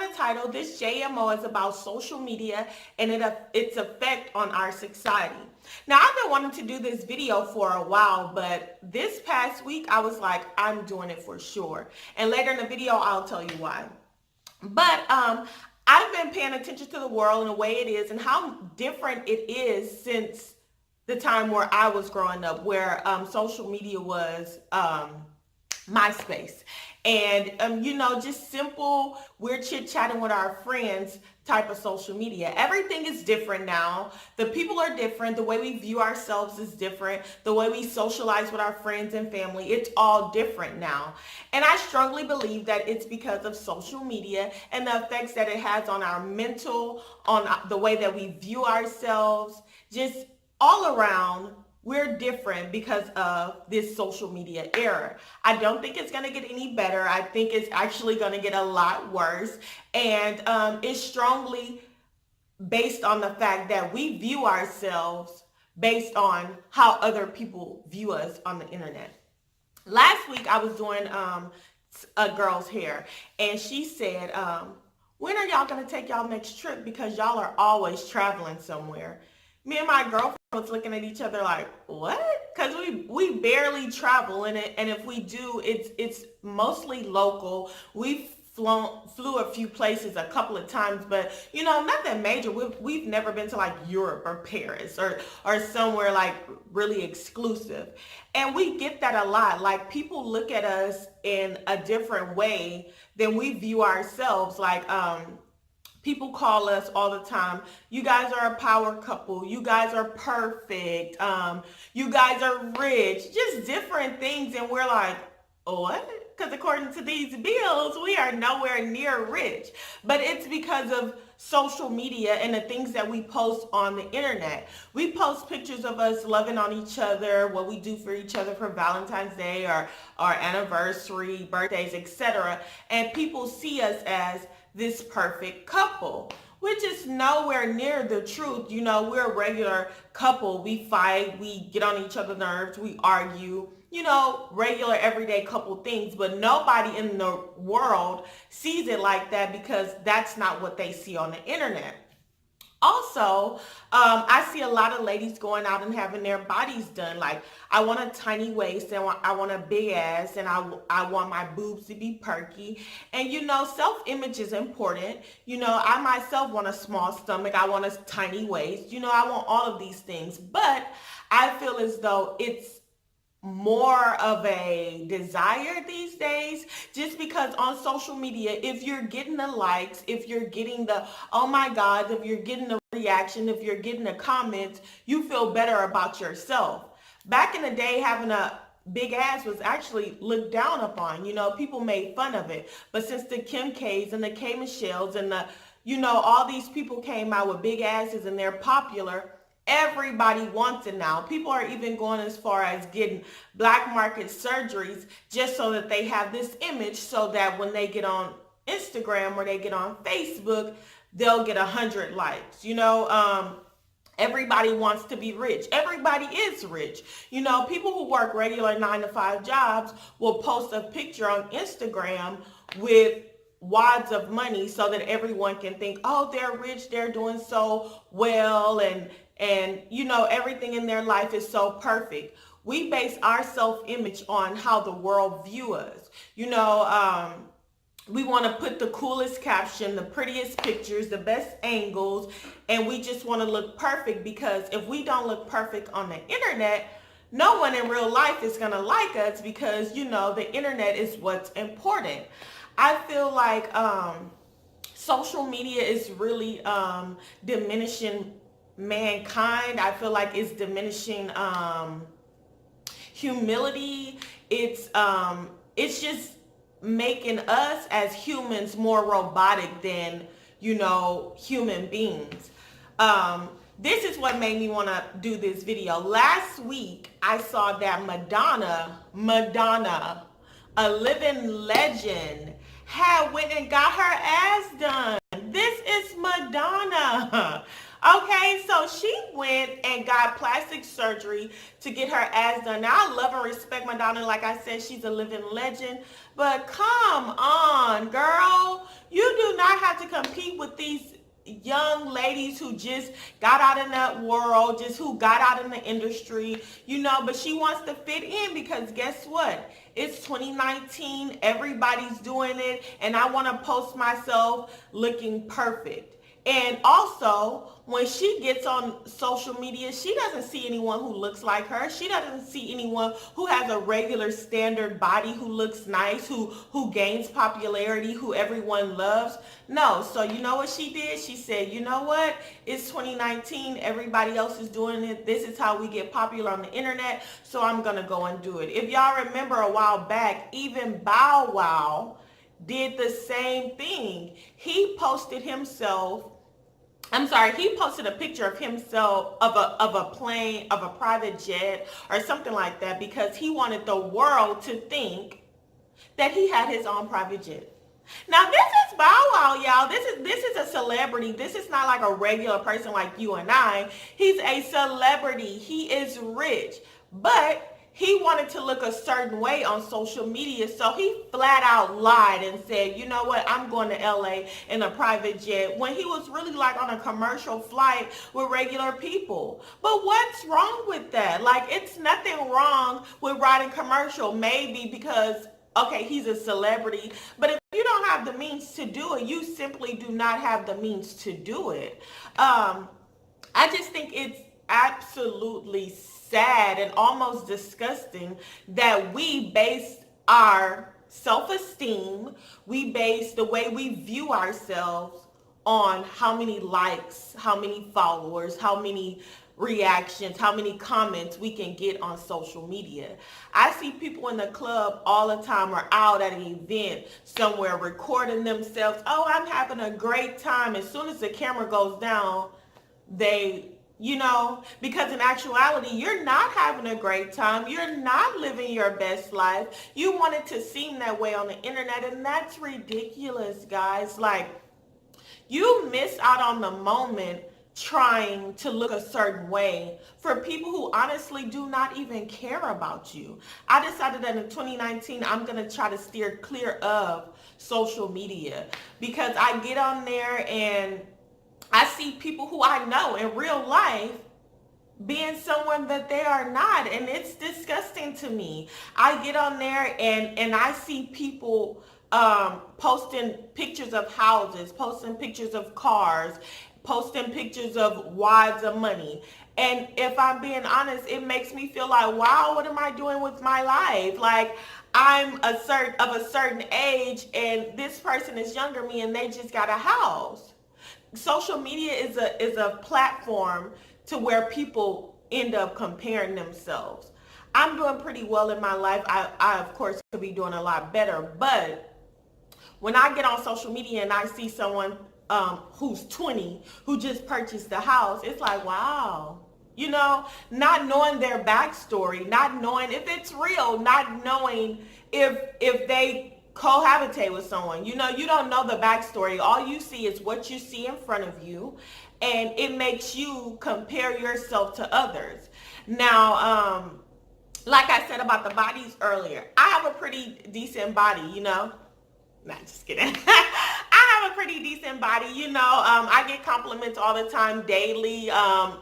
by the title, this JMO is about social media and its effect on our society. Now, I've been wanting to do this video for a while, but this past week I was like, I'm doing it for sure. And later in the video, I'll tell you why. But I've been paying attention to the world and the way it is and how different it is since the time where I was growing up, where social media was MySpace. And, just simple, we're chit-chatting with our friends type of social media. Everything is different now. The people are different. The way we view ourselves is different. The way we socialize with our friends and family, it's all different now. And I strongly believe that it's because of social media and the effects that it has on our mental, on the way that we view ourselves, just all around. We're different because of this social media era. I don't think it's going to get any better. I think it's actually going to get a lot worse. And it's strongly based on the fact that we view ourselves based on how other people view us on the internet. Last week, I was doing a girl's hair, and she said, when are y'all going to take y'all next trip? Because y'all are always traveling somewhere. Me and my girlfriend was looking at each other like, what? Because we barely travel in it, and if we do, it's mostly local. We've flew a few places a couple of times, but nothing major. We've never been to like Europe or Paris or somewhere like really exclusive. And we get that a lot. Like, people look at us in a different way than we view ourselves. Like, people call us all the time, you guys are a power couple, you guys are perfect, you guys are rich, just different things. And we're like, what? Because according to these bills, we are nowhere near rich. But it's because of social media and the things that we post on the internet. We post pictures of us loving on each other, what we do for each other for Valentine's Day or our anniversary, birthdays, etc. And people see us as this perfect couple, which is nowhere near the truth. We're a regular couple. We fight, we get on each other's nerves, we argue, regular everyday couple things, but nobody in the world sees it like that because that's not what they see on the internet. Also, I see a lot of ladies going out and having their bodies done. Like, I want a tiny waist and I want a big ass, and I want my boobs to be perky. And self-image is important. I myself want a small stomach. I want a tiny waist. I want all of these things. But I feel as though it's more of a desire these days, just because on social media, if you're getting the likes, if you're getting the oh my god, if you're getting the reaction, if you're getting the comments, you feel better about yourself. Back in the day, having a big ass was actually looked down upon. People made fun of it. But since the Kim K's and the K Michelles and the all these people came out with big asses and they're popular, everybody wants it now. People are even going as far as getting black market surgeries just so that they have this image, so that when they get on Instagram or they get on Facebook, they'll get 100 likes. Everybody wants to be rich. Everybody is rich. People who work regular 9-to-5 jobs will post a picture on Instagram with wads of money so that everyone can think, oh, they're rich, they're doing so well, and everything in their life is so perfect. We base our self-image on how the world views us. We want to put the coolest caption, the prettiest pictures, the best angles, and we just want to look perfect, because if we don't look perfect on the internet, no one in real life is going to like us, because the internet is what's important. I feel like social media is really diminishing mankind. I feel like it's diminishing humility. It's just making us as humans more robotic than human beings. This is what made me want to do this video. Last week I saw that Madonna, a living legend, had went and got her ass done. This is Madonna. Okay, so she went and got plastic surgery to get her ass done. Now, I love and respect Madonna. Like I said, she's a living legend. But come on, girl. You do not have to compete with these young ladies who just got out in that world, just who got out in the industry, but she wants to fit in because guess what? It's 2019. Everybody's doing it. And I want to post myself looking perfect. And also, when she gets on social media, she doesn't see anyone who looks like her. She doesn't see anyone who has a regular standard body, who looks nice, who gains popularity, who everyone loves. No. So you know what she did? She said, you know what? It's 2019. Everybody else is doing it. This is how we get popular on the internet. So I'm going to go and do it. If y'all remember a while back, even Bow Wow did the same thing. He posted a picture of himself of a plane, of a private jet or something like that because he wanted the world to think that he had his own private jet. Now this is Bow Wow, y'all. This is a celebrity. This is not like a regular person like you and I. He's a celebrity. He is rich. But he wanted to look a certain way on social media, so he flat out lied and said, you know what, I'm going to LA in a private jet, when he was really like on a commercial flight with regular people. But what's wrong with that? Like, it's nothing wrong with riding commercial, maybe because, okay, he's a celebrity, but if you don't have the means to do it, you simply do not have the means to do it. I just think it's absolutely sad and almost disgusting that we base our self-esteem, we base the way we view ourselves on how many likes, how many followers, how many reactions, how many comments we can get on social media. I see people in the club all the time or out at an event somewhere recording themselves. Oh, I'm having a great time. As soon as the camera goes down, because in actuality, you're not having a great time. You're not living your best life. You want it to seem that way on the internet, and that's ridiculous, guys. Like, you miss out on the moment trying to look a certain way for people who honestly do not even care about you. I decided that in 2019, I'm going to try to steer clear of social media because I get on there and I see people who I know in real life being someone that they are not, and it's disgusting to me. I get on there and I see people posting pictures of houses, posting pictures of cars, posting pictures of wads of money. And if I'm being honest, it makes me feel like, wow, what am I doing with my life? Like, I'm of a certain age and this person is younger than me and they just got a house. Social media is a platform to where people end up comparing themselves. I'm doing pretty well in my life. I of course could be doing a lot better, but when I get on social media and I see someone who's 20 who just purchased a house, it's like, wow. Not knowing their backstory, not knowing if it's real, not knowing if they cohabitate with someone. You don't know the backstory. All you see is what you see in front of you, and it makes you compare yourself to others. Now, like I said about the bodies earlier, I have a pretty decent body, Not just kidding. I have a pretty decent body, I get compliments all the time, daily,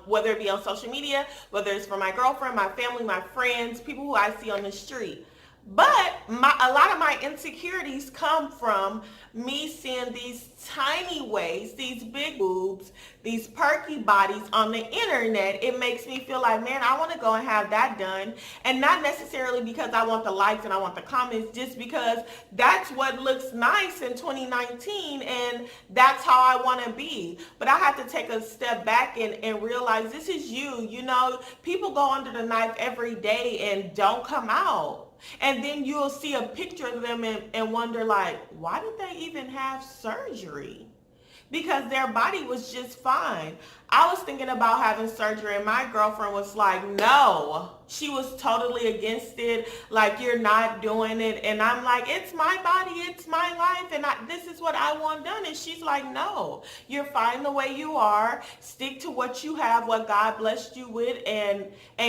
whether it be on social media, whether it's from my girlfriend, my family, my friends, people who I see on the street. But a lot of my insecurities come from me seeing these tiny waists, these big boobs, these perky bodies on the internet. It makes me feel like, man, I want to go and have that done. And not necessarily because I want the likes and I want the comments, just because that's what looks nice in 2019 and that's how I want to be. But I have to take a step back and realize this is you. People go under the knife every day and don't come out. And then you'll see a picture of them and wonder, like, why did they even have surgery? because their body was just fine. I was thinking about having surgery, and my girlfriend was like, no. She was totally against it. Like, you're not doing it. And I'm like, it's my body, it's my life, and this is what I want done. And she's like, no, you're fine the way you are. Stick to what you have, what God blessed you with, and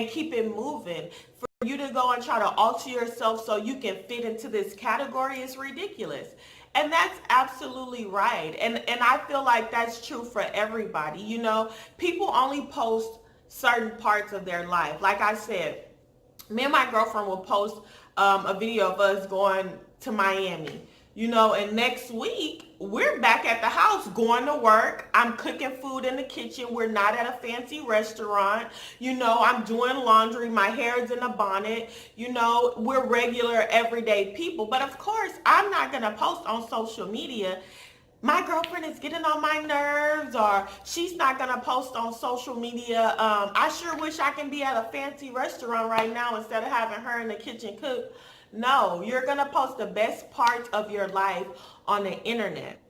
keep it moving. For you to go and try to alter yourself so you can fit into this category is ridiculous. And that's absolutely right. And I feel like that's true for everybody. You know, people only post certain parts of their life. Like I said, me and my girlfriend will post a video of us going to Miami, you know, and next week we're back at the house going to work. I'm cooking food in the kitchen. We're not at a fancy restaurant. You know, I'm doing laundry. My hair is in a bonnet. You know, we're regular everyday people. But of course, I'm not going to post on social media, my girlfriend is getting on my nerves, or she's not going to post on social media. I sure wish I can be at a fancy restaurant right now instead of having her in the kitchen cook. No, you're going to post the best parts of your life on the internet.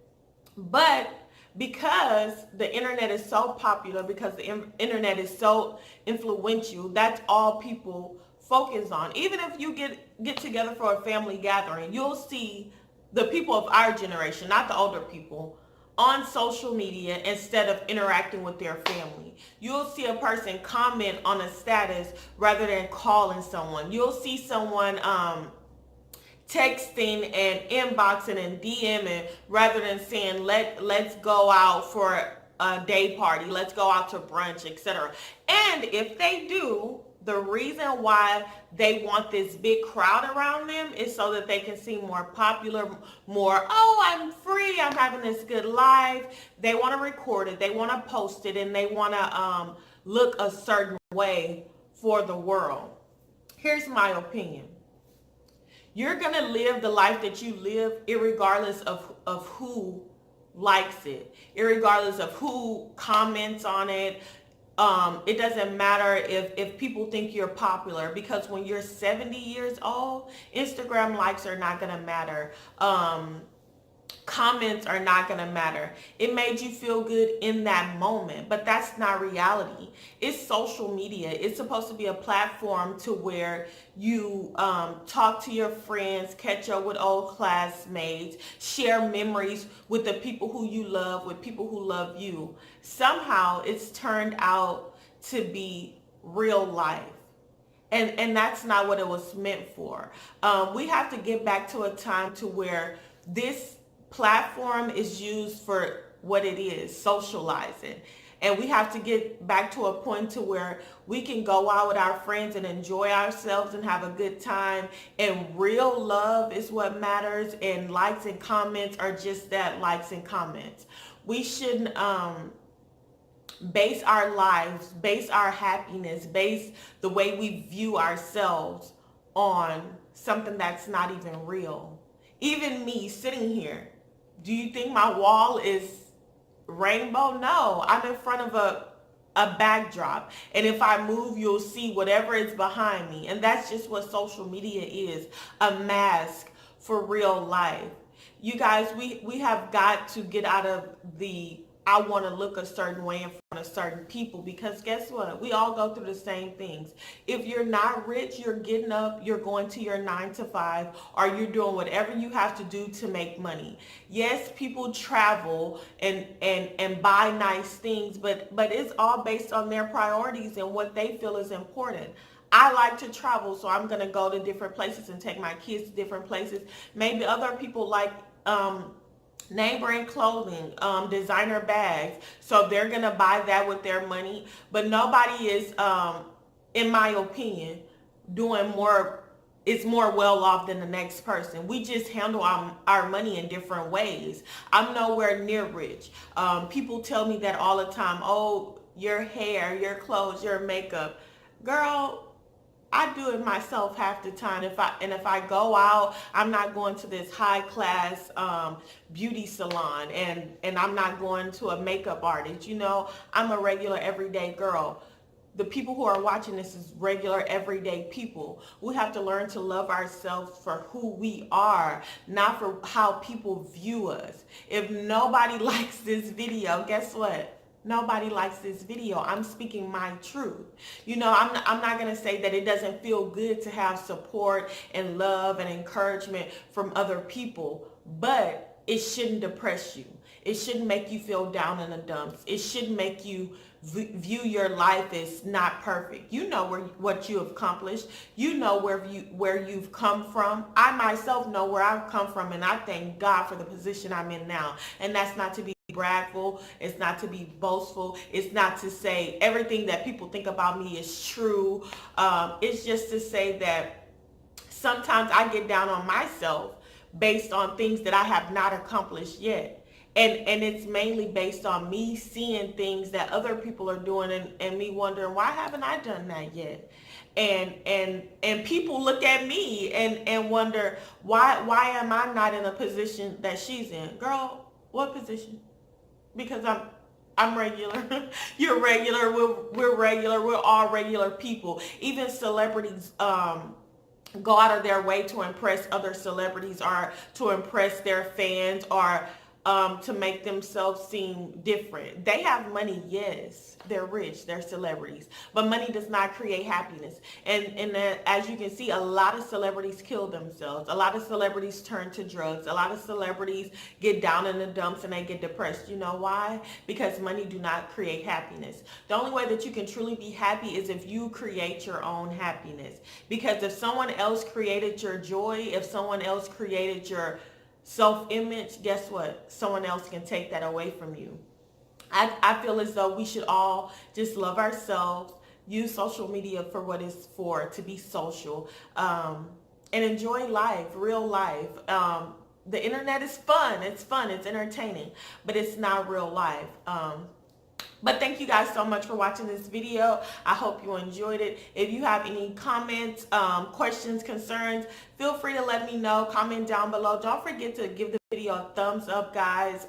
But because the internet is so popular, because the internet is so influential, that's all people focus on. Even if you get together for a family gathering, you'll see the people of our generation, not the older people, on social media instead of interacting with their family. You'll see a person comment on a status rather than calling someone. You'll see someone texting and inboxing and DMing rather than saying let's go out for a day party, let's go out to brunch, etc. And if they do, the reason why they want this big crowd around them is so that they can seem more popular, more, oh, I'm free, I'm having this good life. They want to record it, they want to post it, and they want to look a certain way for the world. Here's my opinion. You're going to live the life that you live irregardless of who likes it, irregardless of who comments on it. It doesn't matter if people think you're popular, because when you're 70 years old, Instagram likes are not going to matter. Comments are not going to matter. It made you feel good in that moment, but that's not reality. It's social media. It's supposed to be a platform to where you talk to your friends, catch up with old classmates, share memories with the people who you love, with people who love you. Somehow it's turned out to be real life. And that's not what it was meant for. We have to get back to a time to where this platform is used for what it is, socializing. And we have to get back to a point to where we can go out with our friends and enjoy ourselves and have a good time. And real love is what matters. And likes and comments are just that, likes and comments. We shouldn't base our lives, base our happiness, base the way we view ourselves on something that's not even real. Even me sitting here, do you think my wall is rainbow? No, I'm in front of a backdrop. And if I move, you'll see whatever is behind me. And that's just what social media is, a mask for real life. You guys, we have got to get out of the I want to look a certain way in front of certain people, because guess what? We all go through the same things. If you're not rich, you're getting up, you're going to your 9 to 5, or you're doing whatever you have to do to make money. Yes, people travel and buy nice things, but it's all based on their priorities and what they feel is important. I like to travel, so I'm going to go to different places and take my kids to different places. Maybe other people like name brand clothing, designer bags, so they're gonna buy that with their money. But nobody is, in my opinion, doing more, is more well off than the next person. We just handle our money in different ways. I'm nowhere near rich. People tell me that all the time. Oh, your hair, your clothes, your makeup. Girl, I do it myself half the time. If I go out, I'm not going to this high class beauty salon, and I'm not going to a makeup artist. You know, I'm a regular everyday girl. the people who are watching this is regular, everyday people. We have to learn to love ourselves for who we are, not for how people view us. If nobody likes this video, guess what? Nobody likes this video. I'm speaking my truth. I'm not going to say that it doesn't feel good to have support and love and encouragement from other people, but it shouldn't depress you. It shouldn't make you feel down in the dumps. It shouldn't make you view your life as not perfect. You know what you have accomplished. You know where you've come from. I myself know where I've come from, and I thank God for the position I'm in now. And that's not to be bragful. It's not to be boastful. It's not to say everything that people think about me is true. It's just to say that sometimes I get down on myself based on things that I have not accomplished yet. And it's mainly based on me seeing things that other people are doing, and me wondering, why haven't I done that yet? And people look at me and wonder, why am I not in a position that she's in? Girl, what position? Because I'm regular. You're regular. We're regular. We're all regular people. Even celebrities go out of their way to impress other celebrities, or to impress their fans, or to make themselves seem different. They have money, yes. They're rich, they're celebrities. But money does not create happiness. And as you can see, a lot of celebrities kill themselves. A lot of celebrities turn to drugs. A lot of celebrities get down in the dumps and they get depressed. You know why? Because money do not create happiness. The only way that you can truly be happy is if you create your own happiness. Because if someone else created your joy, if someone else created your self-image, guess what? Someone else can take that away from you. I feel as though we should all just love ourselves, use social media for what it's for, to be social, and enjoy life, real life. The internet is fun. It's fun. It's entertaining, but it's not real life. But thank you guys so much for watching this video. I hope you enjoyed it. If you have any comments, questions, concerns, feel free to let me know. Comment down below. Don't forget to give the video a thumbs up, guys.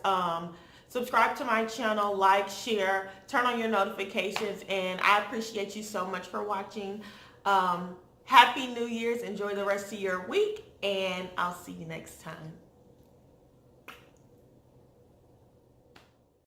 Subscribe to my channel, like, share, turn on your notifications, and I appreciate you so much for watching. Happy New Year's. Enjoy the rest of your week, and I'll see you next time.